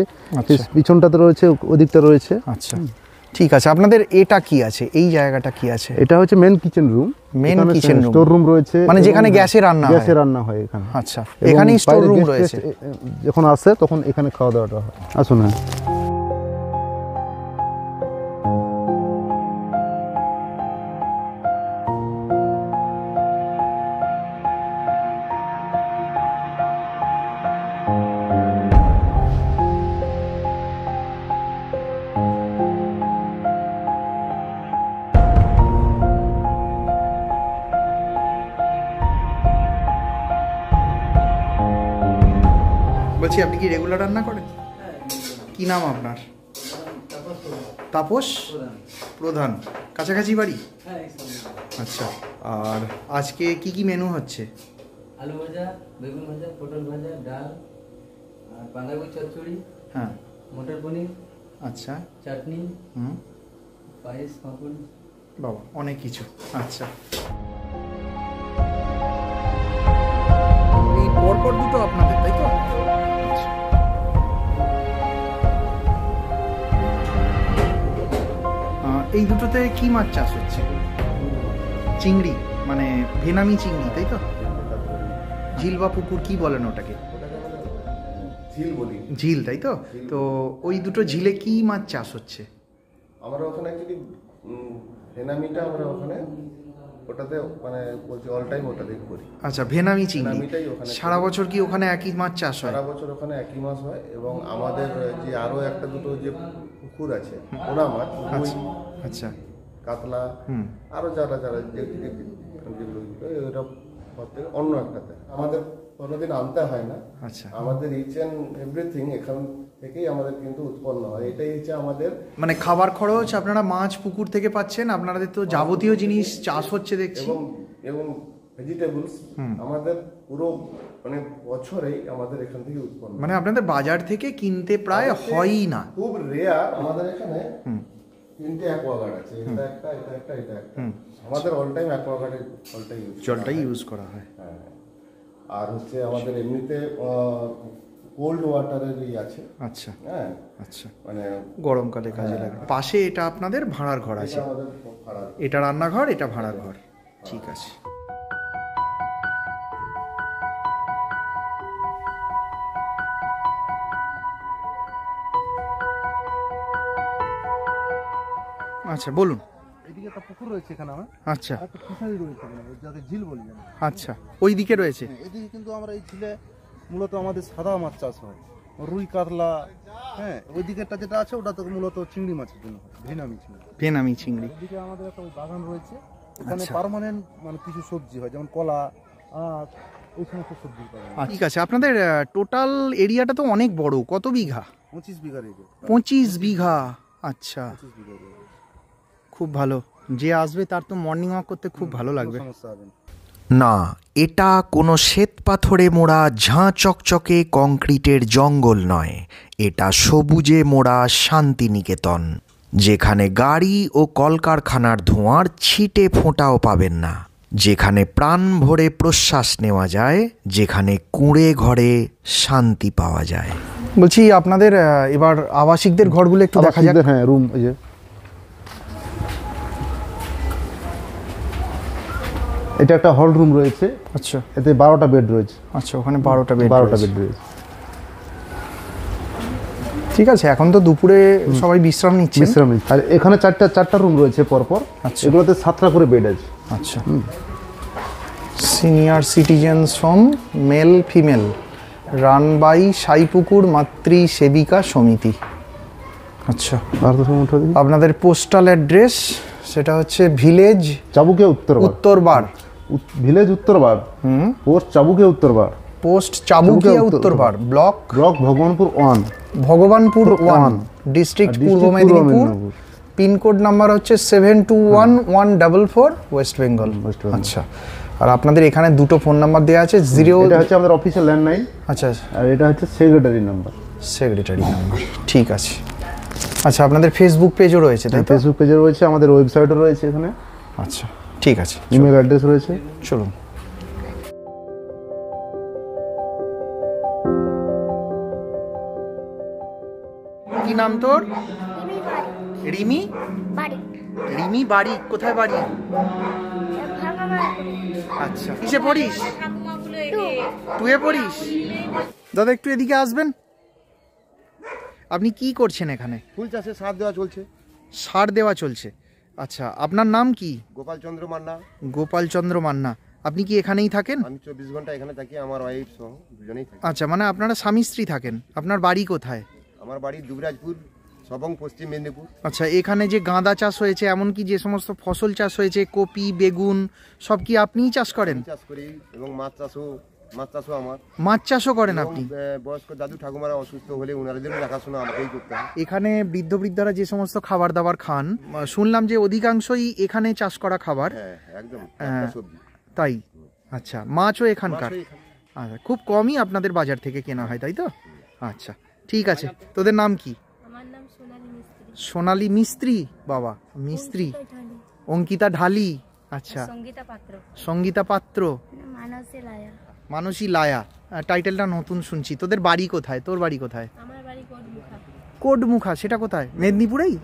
পিছনটাতে রয়েছে, ওদিকটা রয়েছে। আচ্ছা, ঠিক আছে। আপনাদের এটা কি আছে, এই জায়গাটা কি আছে? এটা হচ্ছে main kitchen room. Main kitchen room, store room রয়েছে, মানে যেখানে গ্যাসে রান্না হয় এখানে। আচ্ছা, এখানেই স্টোর রুম রয়েছে। যখন আসে তখন এখানে খাওয়া দাওয়াটা হয়। আসুন। হ্যাঁ, বলছি আপনি কি রেগুলার রান্না করেন? কি নাম আপনার? তাপস প্রধান। কাছাকাছি বাড়ি? আচ্ছা, আর আজকে কি কি মেনু হচ্ছে? আলু ভাজা, বেগুন ভাজা, পটল ভাজা, ডাল, আর বাঁধাকপি চচ্চড়ি, হ্যাঁ, মটর পনির, আচ্ছা, চাটনি, পায়েস, পাঁপড়। বাবা, অনেক কিছু। আচ্ছা, এই পরপর দুটো আপনাদের তাই তো? এই দুটোতে কি মাছ চাষ হচ্ছে? চিংড়ি, মানে ভেনামি চিংড়ি তাই তো? ঝিল বা পুকুর কি বলেন ওটাকে? ঝিল বলি। ঝিল তাই তো? তো ওই দুটো ঝিলে কি মাছ চাষ হচ্ছে? আমরা ওখানে অ্যাকচুয়ালি ভেনামিটা আমরা ওখানে ওটাতে মানে বলছি অল টাইম ওটাতেই করি। আচ্ছা, ভেনামি চিংড়ি। ভেনামিটাই ওখানে সারা বছর কি ওখানে একই মাছ চাষ হয়? সারা বছর ওখানে একই মাছ হয়, এবং আমাদের যে আরো একটা দুটো যে পুকুর আছে, পোনা মাছ, আচ্ছা, কাতলা, আরো যারা যারা যেগুলো ওইটা অন্য একটাতে আমাদের কোনোদিন আনতে হয় না। আচ্ছা, আমাদের ইচ অ্যান্ড এভরিথিং এখান থেকেই আমাদের কিন্তু উৎপন্ন হয়। এটাই হচ্ছে আমাদের মানে খাবার খরচ আপনারা মাছ পুকুর থেকে পাচ্ছেন, আপনাদের তো যাবতীয় জিনিস চাষ হচ্ছে দেখছি, এবং ভেজিটেবলস আমাদের পুরো মানে বছরেই আমাদের এখান থেকে উৎপন্ন। মানে আপনাদের বাজার থেকে কিনতে প্রায় হয়ই না। খুব রেয়ার আমাদের এখানে 3টে অ্যাকোয়াগার্ড আছে, এটা একটা, এটা একটা, এটা একটা। আমাদের অল টাইম অ্যাকোয়াগার্ডের জলটাই ইউজ করা হয়। হ্যাঁ, আর হচ্ছে আমাদের এমনিতে কোল্ড ওয়াটারেরই আছে। আচ্ছা, হ্যাঁ, আচ্ছা, মানে গরমকালে কাজে লাগে। পাশে এটা আপনাদের ভাড়ার ঘর আছে, আমাদের ভাড়া। এটা রান্নাঘর, এটা ভাড়ার ঘর। ঠিক আছে। আচ্ছা, বলুন। এদিকে একটা পুকুর রয়েছে এখানে, আচ্ছা, একটা ফিশারি রয়েছে যাকে ঝিল বলি। আচ্ছা, ওই দিকে রয়েছে। এদিকে কিন্তু আমরা এই ঝিলে মূলত আমাদের সাদা মাছ চাষ হয়, রুই কাতলা। হ্যাঁ, ওই দিকেরটা যেটা আছে ওটা তো মূলত চিংড়ি মাছের জন্য হয়, ভেনামি চিংড়ি। এদিকে আমাদের একটা বাগান রয়েছে, ওখানে পার্মানেন্ট মানে কিছু সবজি হয়, যেমন কলা, আখ, এই সমস্ত সবজি পাওয়া যায়। ঠিক আছে। আপনাদের টোটাল এরিয়াটা তো অনেক বড়, কত বিঘা? 25 বিঘার এরিয়া। 25 বিঘা। আচ্ছা, 25 বিঘার এরিয়া। খুব ভালো। যে আসবে তার তো মর্নিং ওয়াক করতে খুব ভালো লাগবে। সমস্যা হবে না। না, এটা কোনো শ্বেত পাথরে মোড়া ঝাঁ চকচকে কংক্রিটের জঙ্গল নয়, এটা সবুজে মোড়া শান্তিনিকেতন, যেখানে গাড়ি ও কলকারখানার ধোঁয়ার ছিটে ফোঁটাও পাবেন না। যেখানে প্রাণ ভরে প্রশ্বাস নেওয়া যায়, যেখানে কুঁড়ে ঘরে শান্তি পাওয়া যায়। বলছি আপনাদের এবার আবাসিকদের ঘরগুলো একটু দেখা যাক। হ্যাঁ, রুম এই যে এটা একটা হল রুম রয়েছে। আচ্ছা, এতে 12টা বেড রয়েছে। আচ্ছা, ওখানে 12টা বেড রয়েছে। ঠিক আছে, এখন তো দুপুরে সবাই বিশ্রাম নিচ্ছে। আর এখানে চারটা রুম রয়েছে পরপর। আচ্ছা, এগুলোতে 7টা করে বেড আছে। আচ্ছা, senior citizens home, male female, run by Saipukur Matri Sebika Samiti. আচ্ছা, আপনাদের পোস্টাল অ্যাড্রেস সেটা হচ্ছে village Chabukia Uttarbar, village Uttarbar, post Chabukia Uttarbar, post Chabukia Uttarbar, block Bhagwanpur 1, Bhagwanpur 1, district Purba Medinipur. Pin code number হচ্ছে 721144, ওয়েস্ট বেঙ্গল। আচ্ছা, আর আপনাদের এখানে দুটো ফোন নাম্বার দেওয়া আছে। এটা হচ্ছে আমাদের অফিসিয়াল ল্যান্ডলাইন। আচ্ছা, আর এটা হচ্ছে সেক্রেটারি নাম্বার। ঠিক আছে। আচ্ছা, আপনাদের ফেসবুক পেজও রয়েছে, তাই তো? ফেসবুক পেজও রয়েছে, আমাদের ওয়েবসাইটও রয়েছে এখানে। আচ্ছা, ঠিক আছে, ইমেল অ্যাড্রেস রয়েছে। চলুন। কি নাম তোর? রিমি। রিমি বাড়ি কোথায়? বাড়ি আচ্ছা, কিসে পড়িস? তুই পড়িস? দাদা একটু এদিকে আসবেন। আপনি কি করছেন এখানে? ফুল চাষে সার দেওয়া চলছে। সার দেওয়া চলছে। আচ্ছা, আপনার নাম কি? গোপাল চন্দ্র মান্না। গোপাল চন্দ্র মান্না। আপনি কি এখানেই থাকেন? আমি 24 ঘন্টা এখানে থাকি, আমার ওয়াইফ সহ দুজনেই থাকি। আচ্ছা, মানে আপনারা স্বামী স্ত্রী থাকেন। আপনার বাড়ি কোথায়? আমার বাড়ি দুবরাজপুর, সবং, পশ্চিম মেদিনীপুর। আচ্ছা, এখানে যে গাঁদা চাষ হয়েছে, এমনকি যে সমস্ত ফসল চাষ হয়েছে, কপি, বেগুন, সব কি আপনিই চাষ করেন? চাষ করি, এবং মাছ চাষও আমার। মাছ চাষও করেন আপনি? বয়স্ক দাদু ঠাকুমারা অসুস্থ হলে ওনাদের জন্য দেখাশোনা আমাকেই করতে হয়। এখানে বৃদ্ধরা যে সমস্ত খাবার দাবার খান, শুনলাম যে অধিকাংশই এখানে চাষ করা খাবার। একদম সবজি। তাই? আচ্ছা, মাছও এখানকার? আচ্ছা, খুব কমই আপনাদের বাজার থেকে কেনা হয়, তাই তো? আচ্ছা, ঠিক আছে। তোদের নাম কি? আমার নাম সোনালী মিস্ত্রি। সোনালী মিস্ত্রি। বাবা, মিস্ত্রি। অঙ্কিতা ঢালি। আচ্ছা, সঙ্গীতা পাত্র। মানসী লায়া। টাইটেলটা নতুন শুনছি। তোদের বাড়ি কোথায়? তোর বাড়ি কোথায়? আমার বাড়ি কোটমুখা। কোটমুখা, সেটা কোথায়? মেদিনীপুরেই?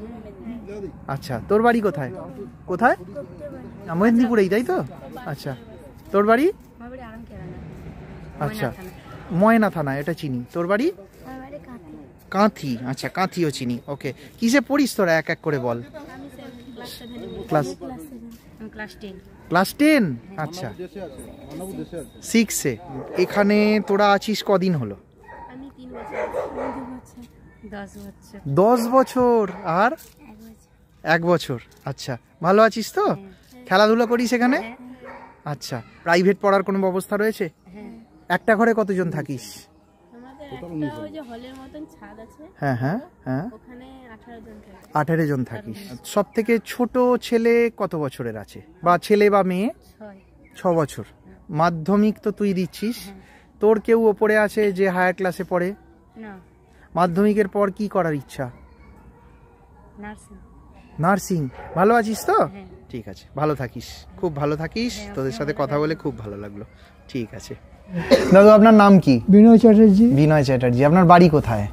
আচ্ছা, তোর বাড়ি কোথায়? কোথায়? মেদিনীপুরেই, তাই তো? আচ্ছা, তোর বাড়ি? আচ্ছা, ময়না থানা, এটা চিনি। তোর বাড়ি? কাঁথি। আচ্ছা, কাঁথিও চিনি। ওকে, কিসে পড়িস তোরা? এক এক করে বল। ক্লাস 10। আচ্ছা, 6-এ। এখানে তোরা আছিস কদিন হলো? আমি 3 বছর। 10 বছর। আর 1 বছর। আচ্ছা, ভালো আছিস তো? খেলাধুলা করিস এখানে? আচ্ছা, প্রাইভেট পড়ার কোনো ব্যবস্থা রয়েছে? একটা ঘরে কতজন থাকিস? হ্যাঁ হ্যাঁ হ্যাঁ, 18 জন থাকিস। সব থেকে ছোট ছেলে কত বছরের আছে, বা ছেলে বা মেয়ে? 6 বছর। মাধ্যমিক তো তুই দিচ্ছিস, তোর কেউ ওপরে আছে যে হায়ার ক্লাসে পড়ে? মাধ্যমিকের পর কি করার ইচ্ছা? নার্সিং। ভালো আছিস তো? ঠিক আছে, ভালো থাকিস, খুব ভালো থাকিস। তোদের সাথে কথা বলে খুব ভালো লাগলো। ঠিক আছে। দাদু, আপনার নাম কি? বিনয় চ্যাটার্জি। বিনয় চ্যাটার্জি। আপনার বাড়ি কোথায়?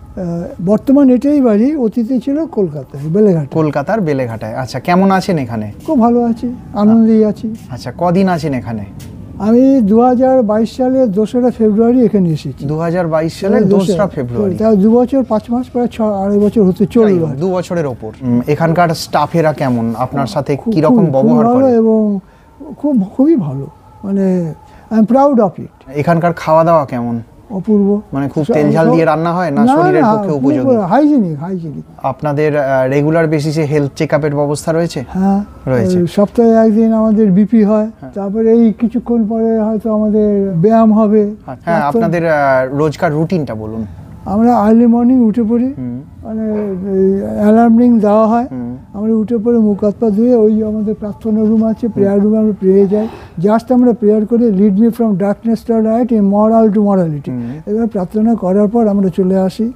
বর্তমান এটাই বাড়ি, অতীতে ছিল কলকাতায়, বেলেঘাট। কলকাতার বেলেঘাটায়। আচ্ছা, কেমন আছেন এখানে? খুব ভালো আছি, আনন্দেই আছি। আচ্ছা, কদিন আছেন এখানে? আমি 2022 সালের 2রা ফেব্রুয়ারি এখানে এসেছি। 2022 সালের 2রা ফেব্রুয়ারি। তাও 2 বছর 5 মাস, প্রায় 2.5 বছর হতে চললো। 2 বছরের ওপর। এখানকার স্টাফেরা কেমন? আপনার সাথে কি রকম ব্যবহার করে? এবং খুবই ভালো, মানে I am proud of it. এখানকার খাওয়া দাওয়া কেমন? অপূর্ব। মানে খুব তেল ঝাল দিয়ে রান্না হয় না? শরীরের পক্ষে উপযোগী? হাইজিনিক। আপনাদের রেগুলার বেসিসে হেলথ চেকআপের ব্যবস্থা রয়েছে? হ্যাঁ, রয়েছে। সপ্তাহে একদিন আমাদের বিপি হয়, তারপরে এই কিছুক্ষণ পরে হয়তো আমাদের ব্যায়াম হবে। হ্যাঁ, আপনাদের রোজকার রুটিনটা বলুন। আমরা আর্লি মর্নিং উঠে পড়ি, মানে অ্যালার্ম রিং দেওয়া হয়, আমরা উঠে পড়ে মুখ হাত পা ধুয়ে ওই আমাদের প্রার্থনা রুম আছে, প্রেয়ার রুমে আমরা প্রেয়ে যাই। জাস্ট আমরা প্রেয়ার করে lead me from darkness to light in moral to morality, এবার প্রার্থনা করার পর আমরা চলে আসি।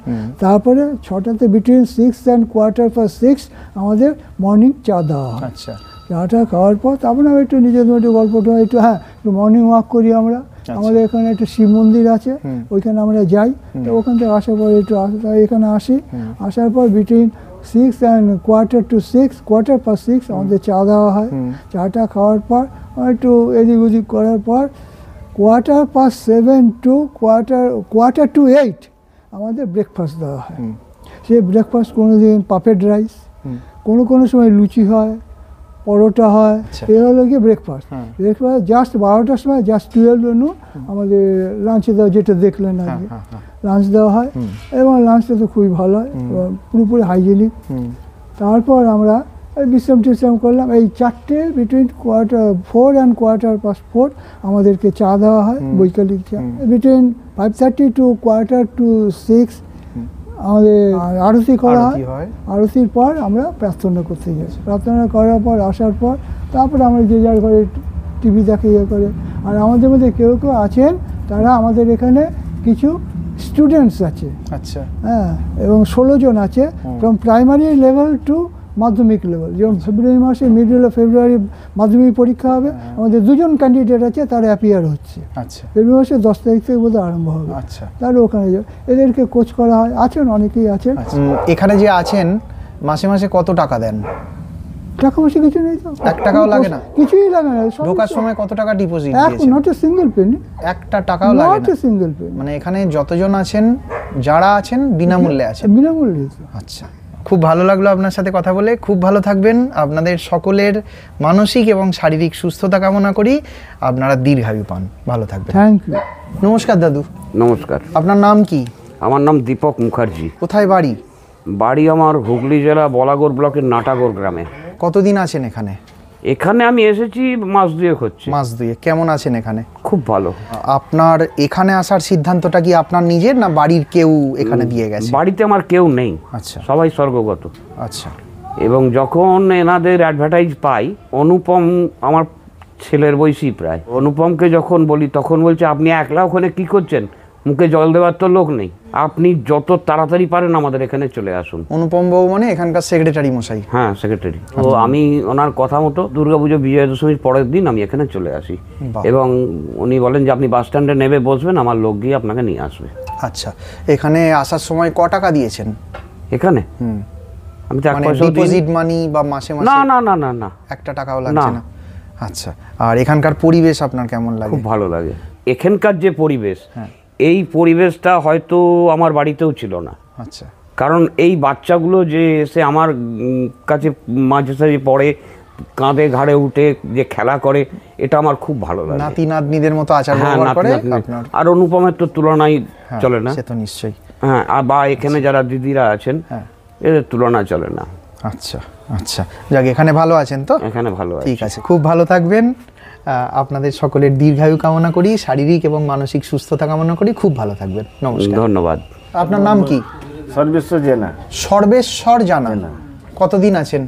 তারপরে 6টাতে বিটুইন 6 and 6:15 আমাদের মর্নিং চা দেওয়া হয়। আচ্ছা, চাটা খাওয়ার পর তারপরে আমরা একটু নিজেদের মধ্যে গল্পটা একটু একটু মর্নিং ওয়াক করি আমরা। আমাদের এখানে একটা শিব মন্দির আছে, ওইখানে আমরা যাই। তো ওখান থেকে আসার পর একটু এখানে আসি, আসার পর বিটুইন 6 and 6:15 আমাদের চা দেওয়া হয়। চাটা খাওয়ার পর একটু এদিক ওদিক করার পর 7:15 to 7:45 আমাদের ব্রেকফাস্ট দেওয়া হয়। সেই ব্রেকফাস্ট কোনো দিন পাপেড রাইস, কোনো সময় লুচি হয়, পরোটা হয়, এই হলো গিয়ে ব্রেকফাস্ট। ব্রেকফাস্ট জাস্ট 12টার সময়, জাস্ট 12 নুন আমাদের লাঞ্চে দেওয়া, যেটা দেখলেন আগে লাঞ্চ দেওয়া হয়, এবং লাঞ্চটা তো খুবই ভালো হয়, পুরোপুরি হাইজেনিক। তারপর আমরা বিশ্রাম টিশ্রাম করলাম। এই 4টে বিটুইন 4 and 4:15 আমাদেরকে চা দেওয়া হয়, বৈকালিক চা। বিটুইন 5:30 to 6:15 আমাদের আরতি করা হয়। আরতির পর আমরা প্রার্থনা করতে যাই। প্রার্থনা করার পর আসার পর তারপরে আমরা যে যার ঘরে টিভি দেখে ইয়ে করে। আর আমাদের মধ্যে কেউ আছেন, তারা আমাদের এখানে কিছু স্টুডেন্টস আছে। আচ্ছা, হ্যাঁ, এবং 16 জন আছে ফ্রম প্রাইমারি লেভেল টু মাধ্যমিক লেভেল। যেমন ফেব্রুয়ারি মাসে, মিডল অফ ফেব্রুয়ারি মাধ্যমিক পরীক্ষা হবে, আমাদের 2 জন ক্যান্ডিডেট আছে, তারা অ্যাপিয়ার হচ্ছে। আচ্ছা, ফেব্রুয়ারি মাসে 10 তারিখ থেকে বোধহয় আরম্ভ হবে। আচ্ছা, তাহলে ওখানে যাবে, এদেরকে কোচ করা হয়। আছেন, অনেকেই আছেন। এখানে যে আছেন মাসে মাসে কত টাকা দেন? টাকা পয়সা কিছু নেই তো, 1 টাকাও লাগে না? কিছুই লাগে না। ঢোকার সময় কত টাকা ডিপোজিট দিয়েছেন? নট এ সিঙ্গেল পেনি, 1 টাকাও লাগে না? Not a single Penney. মানে এখানে যতজন আছেন, যারা আছেন বিনামূল্যে আছেন? বিনামূল্যে। আচ্ছা, খুব ভালো লাগলো আপনার সাথে কথা বলে। খুব ভালো থাকবেন। আপনাদের সকলের মানসিক এবং শারীরিক সুস্থতা কামনা করি, আপনারা দীর্ঘায়ু পান। ভালো থাকবেন। Thank you. নমস্কার দাদু। নমস্কার। আপনার নাম কি? আমার নাম দীপক মুখার্জি। কোথায় বাড়ি? বাড়ি আমার হুগলি জেলা বলাগড় ব্লকের নাটাগড় গ্রামে। কতদিন আছেন এখানে? এখানে আমি এসেছি মাস 2 হচ্ছে। মাস 2। কেমন আছেন এখানে? খুব ভালো। আপনার এখানে আসার সিদ্ধান্তটা কি আপনার নিজের, না বাড়ির কেউ এখানে দিয়ে গেছে? বাড়িতে আমার কেউ নেই। আচ্ছা, সবাই স্বর্গগত। আচ্ছা। এবং যখন এনাদের অ্যাডভার্টাইজ পাই, অনুপম আমার ছেলের বয়সী প্রায়, অনুপমকে যখন বলি তখন বলছে, আপনি একলা ওখানে কি করছেন, মুখে জল দেওয়ার তো লোক নেই, আপনি যত তাড়াতাড়ি পারেন আমাদের এখানে চলে আসুন। অনুপম বাবু মানে এখানকার সেক্রেটারি মশাই? হ্যাঁ, সেক্রেটারি। তো আমি ওনার কথা মতো দুর্গাপুজো বিজয়া দশমীর পরের দিন আমি এখানে চলে আসি, এবং উনি বলেন যে আপনি বাস স্ট্যান্ডে নেমে বসবেন, আমার লোক গিয়ে আপনাকে নিয়ে আসবে। আচ্ছা, এখানে আসার সময় ক টাকা দিয়েছেন? এখানে আমি তো 1 পয়সা ডিপোজিট মানি বা মাসে মাসে? না না না না না, 1 টাকাও লাগছে না? আচ্ছা। আর এখানকার পরিবেশ আপনার কেমন লাগে? খুব ভালো লাগে। এখানকার যে পরিবেশ, এই পরিবেশটা হয়তো আমার বাড়িতেও ছিল না। আচ্ছা। কারণ এই বাচ্চাগুলো যে এসে আমার কাছে মাঝে সাঝে পড়ে, কাঁধে ঘাড়ে উঠে যে খেলা করে, এটা আমার খুব ভালো লাগে। নাতি নাতনিদের মতো আচার ব্যবহার করে আপনার? আর অনুপমের তো তুলনাই চলে না। সে তো নিশ্চয়ই। হ্যাঁ, বা এখানে যারা দিদিরা আছেন, এদের তুলনা চলে না। আচ্ছা, আচ্ছা। যাক, এখানে ভালো আছেন তো? এখানে ভালো আছে। ঠিক আছে, খুব ভালো থাকবেন। আপনাদের সকলের দীর্ঘায়ু কামনা করি, শারীরিক এবং মানসিক সুস্থতা কামনা করি। খুব ভালো থাকবেন। নমস্কার। ধন্যবাদ। আপনার নাম কি? সর্বেশ্বর জানা। সর্বেশ্বর জানা। কতদিন আছেন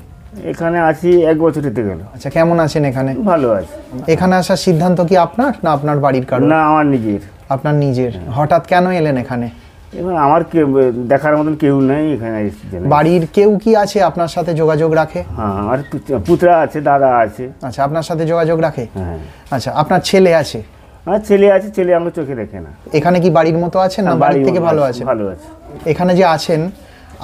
এখানে? আছি 1 বছর হতে গেল। আচ্ছা, কেমন আছেন এখানে? ভালো আছে। এখানে আসার সিদ্ধান্ত কি আপনার, না আপনার বাড়ির কারো? না, আমার নিজের। আপনার নিজের। হঠাৎ কেন এলেন এখানে? এবং আমার দেখার মতন কেউ নেই এখানে। বাড়ির কেউ কি আছে আপনার সাথে যোগাযোগ রাখে? হ্যাঁ, আমার পুত্রা আছে, দাদা আছে। আচ্ছা, আপনার সাথে যোগাযোগ রাখে? হ্যাঁ। আচ্ছা, আপনার ছেলে আছে? আমার ছেলে আছে, ছেলে আমার চোখে দেখে না। এখানে কি বাড়ির মতো আছেন, না বাড়ির থেকে ভালো আছে? ভালো আছে। এখানে যে আছেন,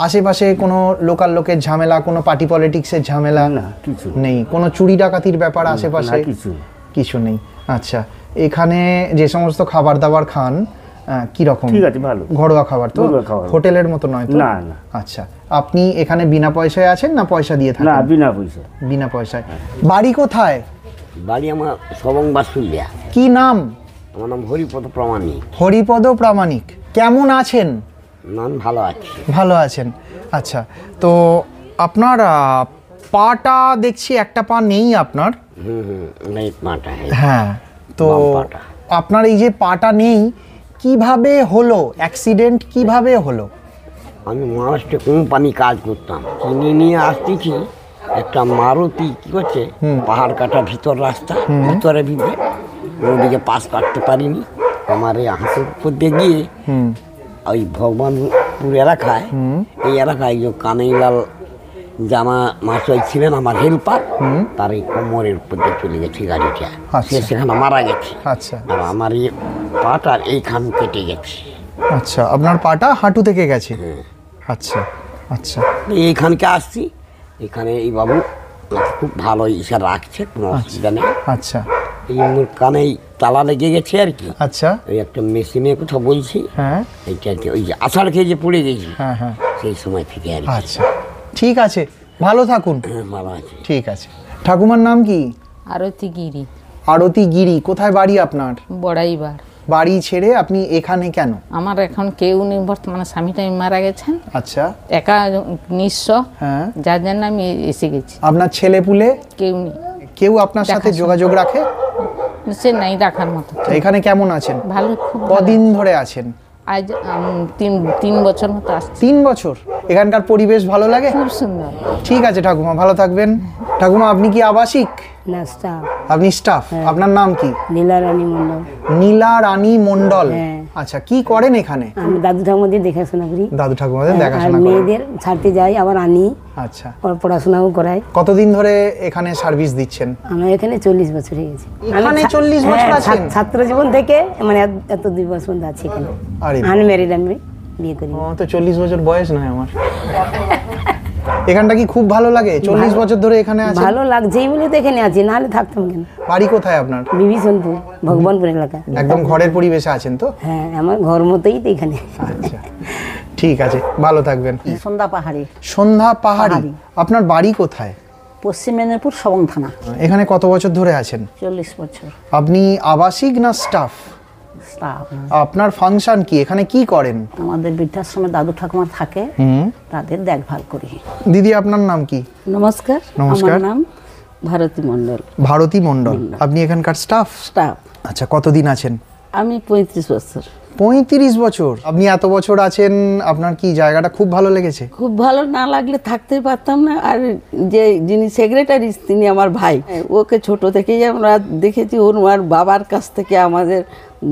আশেপাশে কোনো লোকাল লোকের ঝামেলা, কোনো পার্টি পলিটিক্সের ঝামেলা? না, কিছু নেই। কোনো চুরি ডাকাতির ব্যাপার আশেপাশে? কিছু নেই। আচ্ছা, এখানে যে সমস্ত খাবার দাবার খান কি রকম? ঠিক আছে, ভালো ঘরোয়া খাবার তো? হোটেলের মতো নয় তো? না না। আচ্ছা, আপনি এখানে বিনা পয়সায় আছেন না পয়সা দিয়ে থাকেন? না, বিনা পয়সায়। বিনা পয়সায়। বাড়ি কোথায়? বাড়ি আমার সবং বাসুলিয়া। কি নাম? আমার নাম হরিপদ প্রামাণিক। হরিপদ প্রামাণিক। কেমন আছেন? নাম ভালো আছি। ভালো আছেন। আচ্ছা, তো আপনার পাটা দেখছি, একটা পা নেই আপনার। পাটা। হ্যাঁ, তো আপনার এই যে পাটা নেই, কিভাবে হলো অ্যাক্সিডেন্ট, কিভাবে হলো? আমি মহারাষ্ট্রে কোম্পানি কাজ করতাম, কিনে নিয়ে আসতেছি একটা মারুতি কি করছে পাহাড় কাটা ভিতর রাস্তা, ভিতরে ভিতরে ওদিকে পাশ কাটতে পারিনি, আমার এই হাতের উপর দিয়ে গিয়ে ওই ভগবানপুর এলাকায়, এই এলাকায় যে কানাইলাল জামা মাস্টার ছিলেন আমার হেল্পার, তার এই কোমরের উপর দিয়ে চলে গেছে গাড়িটা, সে সেখানে মারা গেছে। আচ্ছা, আর আমার এই পাটার এইখান কেটে গেছে। আচ্ছা, আপনার পাটা হাঁটু থেকে গেছে? আচ্ছা আচ্ছা। এইখানকে আসছি, এখানে এই বাবু খুব ভালো ইসা রাখছে, কোনো অসুবিধা নেই। আচ্ছা, এই মোর কানেই তালা লেগে গেছে আর কি। আচ্ছা, ওই একটা মেশিনে কথা বলছি, হ্যাঁ, এইটা আর কি, ওই যে আষাঢ় খেয়ে যে পড়ে গেছি, হ্যাঁ হ্যাঁ, সেই সময় থেকে আর কি। আচ্ছা, ঠিক আছে, ভালো থাকুন। হ্যাঁ, ভালো আছে। ঠিক আছে। ঠাকুমার নাম কি? আরতি গিরি। আরতি গিরি। কোথায় বাড়ি আপনার? বড়াইবার। বাড়ি ছেড়ে আপনি এখানে কেন? আমার এখন কেউ নেই, বর্তমানে স্বামীটা মারা গেছেন। আচ্ছা, একা নিঃস্ব, হ্যাঁ, যার জন্য আমি এসে গেছি। আপনার ছেলে পুলে কেউ নেই? কেউ আপনার সাথে যোগাযোগ রাখে? সে নাই রাখার মতো। এখানে কেমন আছেন? ভালো, খুব। কদিন ধরে আছেন? আজ 3 বছর মতো আসছি। 3 বছর? এখানকার পরিবেশ ভালো লাগে? খুব সুন্দর। ঠিক আছে ঠাকুমা, ভালো থাকবেন। ঠাকুমা, আপনি কি আবাসিক? না, স্টাফ। আপনি স্টাফ। আপনার নাম কি? নীলা রানী মন্ডল। নীলা রানী মন্ডল। আচ্ছা, কি করেন এখানে? আমি দাদু ঠাকুমাদের দেখাশোনা করি। দাদু ঠাকুমাদের দেখাশোনা করেন? মেয়েদের ছাড়তে যাই, আবার আনি। আচ্ছা, পড়াশোনাও করাই। কতদিন ধরে এখানে সার্ভিস দিচ্ছেন? আমার এখানে 40 বছর হয়ে গেছে। এখানে 40 বছর আছেন? ছাত্র জীবন থেকে মানে এত 2 বছর পর্যন্ত আছি এখানে। আনম্যারিড, আমি বিয়ে করি। তো 40 বছর বয়স নয় আমার। এখানটা কি খুব ভালো লাগে? 40 বছর ধরে এখানে আছেন? ভালো লাগছেই বলে তো এখানে আছি, নাহলে থাকতাম কেন। বাড়ি কোথায় আপনার? বিভীষণপুর, ভগবানপুর এলাকা। একদম ঘরের পরিবেশে আছেন তো? হ্যাঁ, আমার ঘর মতোই তো এখানে। আচ্ছা, ঠিক আছে, ভালো থাকবেন। সন্ধ্যা পাহাড়ি। সন্ধ্যা পাহাড়ি। আপনার বাড়ি কোথায়? পশ্চিম মেদিনীপুর, সবং থানা। এখানে কত বছর ধরে আছেন? 40 বছর। আপনি আবাসিক না স্টাফ? স্টাফ। আপনার ফাংশন কি? এখানে কি করেন? আমাদের বৃদ্ধাশ্রমে দাদু ঠাকুমা থাকে, তাদের দেখভাল করি। দিদি, আপনার নাম কি? নমস্কার। নমস্কার। আমার নাম ভারতী মণ্ডল। ভারতী মণ্ডল। আপনি এখানকার স্টাফ? স্টাফ। আচ্ছা, কতদিন আছেন? আমি 35 বছর। 35 বছর? আপনি এত বছর আছেন, আপনার কি জায়গাটা খুব ভালো লেগেছে? খুব ভালো না লাগলে থাকতে পারতাম না। আর যে যিনি সেক্রেটারি, তিনি আমার ভাই। ওকে ছোট থেকেই আমরা দেখেছি, ওর বাবার কাছ থেকে, আমাদের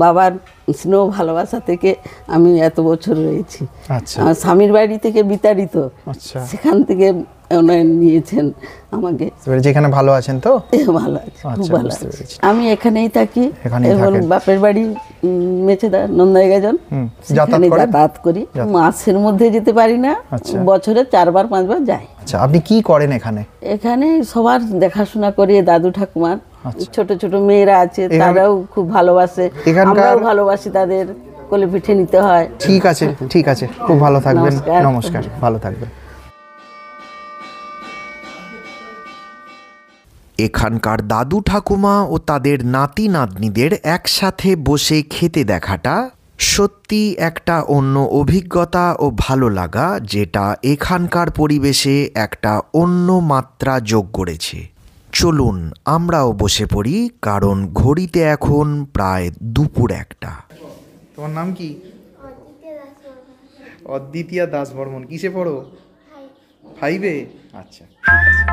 বাবার স্নেহ ভালোবাসা থেকে আমি এত বছর রয়েছি। আচ্ছা, আমার স্বামীর বাড়ি থেকে বিতাড়িত, আচ্ছা, সেখান থেকে ওনারা নিয়েছেন আমাকে। যেখানে ভালো আছেন তো? ভালো আছে, খুব ভালো আছে। আমি এখানেই থাকি, এবং বাপের বাড়ি মেচেদা নন্দাইগাজন, সেখানে যাতায়াত করি। মাসের মধ্যে যেতে পারি না, বছরে 4বার 5বার যাই। আচ্ছা, আপনি কি করেন এখানে? এখানে সবার দেখাশোনা করি, দাদু ঠাকুমার। ছোট ছোট মেয়েরা আছে, তারাও খুব ভালোবাসে, আমরাও ভালোবাসি তাদের, কোলে পিঠে নিতে হয়। ঠিক আছে, ঠিক আছে, খুব ভালো থাকবেন। নমস্কার, ভালো থাকবেন। এখানকার দাদু ঠাকুমা ও তাদের নাতি নাতনিদের একসাথে বসে খেতে দেখাটা সত্যি একটা অন্য অভিজ্ঞতা ও ভালো লাগা, যেটা এখানকার পরিবেশে একটা অন্য মাত্রা যোগ করেছে। চলুন আমরাও বসে পড়ি, কারণ ঘড়িতে এখন প্রায় দুপুর 1টা। তোমার নাম কি? অদ্বিতীয়া দাস বর্মন। কিসে পড়ো? 5-এ। আচ্ছা, ঠিক আছে।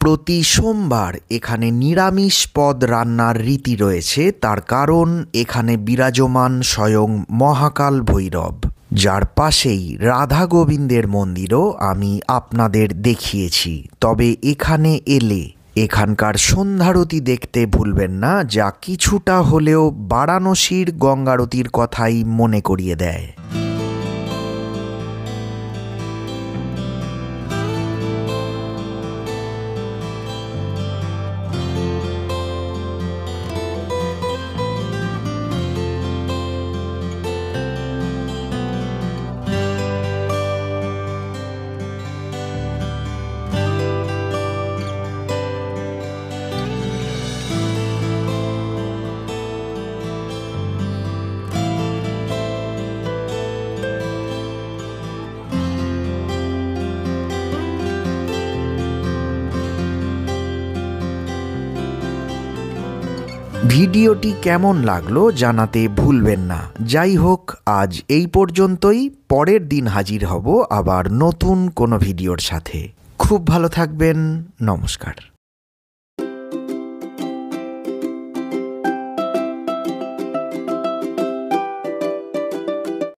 প্রতি সোমবার এখানে নিরামিষ পদ রান্নার রীতি রয়েছে, তার কারণ এখানে বিরাজমান স্বয়ং মহাকাল ভৈরব, যার পাশেই রাধা গোবিন্দের মন্দিরও আমি আপনাদের দেখিয়েছি। তবে এখানে এলে এখানকার সন্ধ্যারতি দেখতে ভুলবেন না, যা কিছুটা হলেও বারাণসীর গঙ্গারতির কথাই মনে করিয়ে দেয়। ভিডিওটি কেমন লাগলো জানাতে ভুলবেন না। যাই হোক, আজ এই পর্যন্তই। পরের দিন হাজির হব আবার নতুন কোনো ভিডিওর সাথে। খুব ভালো থাকবেন। নমস্কার।